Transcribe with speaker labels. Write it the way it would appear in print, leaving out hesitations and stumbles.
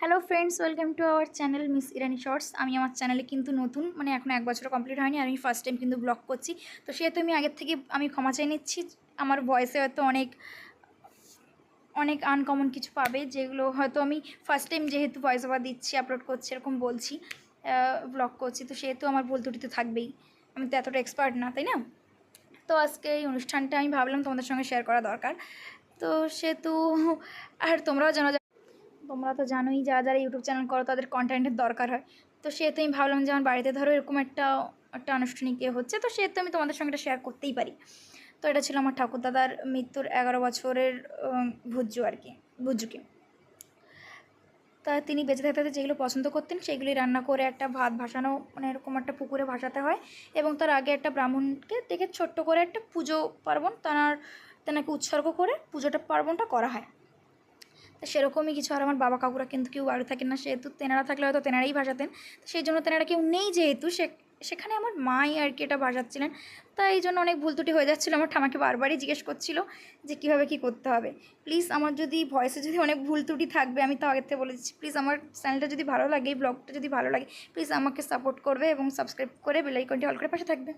Speaker 1: Hello friends, welcome to our channel Miss Irani shorts. আমি আমার চ্যানেলে কিন্তু নতুন, মানে এখন 1 বছর কমপ্লিট হয়নি, আমি ফার্স্ট টাইম কিন্তু ব্লগ করছি। তো সেহেতু আমি আগের থেকে ক্ষমা চেয়ে নিচ্ছি। আমার ভয়েসে হয়তো অনেক অনেক আনকমন কিছু পাবে, যেগুলো হয়তো আমি ফার্স্ট টাইম যেহেতু ভয়েস ওভার দিচ্ছি, আপলোড করছি, এরকম বলছি, ব্লগ করছি, তো সেহেতু আমার ভুল ত্রুটি তো থাকবেই। আমি তো এতটা এক্সপার্ট না, তাই না? তো আজকে এই অনুষ্ঠানটা আমি ভাবলাম তোমাদের সঙ্গে শেয়ার করা দরকার। তো সেহেতু আর তোমরা তো জানোই, যারা যারা ইউটিউব চ্যানেল করো তাদের কন্টেন্টের দরকার হয়। তো সেহেতু আমি ভাবলাম যে আমার বাড়িতে ধরো এরকম একটা একটা আনুষ্ঠানিক হচ্ছে, তো সেহেতু আমি তোমাদের সঙ্গে এটা শেয়ার করতেই পারি। তো এটা ছিল আমার ঠাকুরদাদার মৃত্যুর 11 বছরের ভুজ্জু আর কি, ভুজ্জুকে। তা তিনি বেঁচে থাকতে যেগুলো পছন্দ করতেন সেগুলি রান্না করে একটা ভাত ভাসানো, মানে এরকম একটা পুকুরে ভাসাতে হয়, এবং তার আগে একটা ব্রাহ্মণকে দেখে ছোট্ট করে একটা পুজো পার্বণ তেনাকে উৎসর্গ করে পুজোটা পার্বণটা করা হয়। তো সেরকমই কিছু। আর আমার বাবা কাকুরা কিন্তু কেউ বাড়ি থাকেন না, সেহেতু তেনারা থাকলে হয়তো তেনারাই ভাসাতেন। সেই জন্য তেনারা কেউ নেই যেহেতু, সেখানে আমার মাই আর কি এটা ভাসাচ্ছিলেন। তাই এই জন্য অনেক ভুল ত্রুটি হয়ে যাচ্ছিলো। আমার ঠামাকে বারবারই জিজ্ঞেস করছিল যে কীভাবে কী করতে হবে। প্লিজ, আমার যদি ভয়েসে যদি অনেক ভুল ত্রুটি থাকবে, আমি তো আগের থেকে বলে দিচ্ছি, প্লিজ আমার চ্যানেলটা যদি ভালো লাগে, এই ব্লগটা যদি ভালো লাগে, প্লিজ আমাকে সাপোর্ট করবে এবং সাবস্ক্রাইব করে বেল আইকনটি অল করে পাশে থাকবে।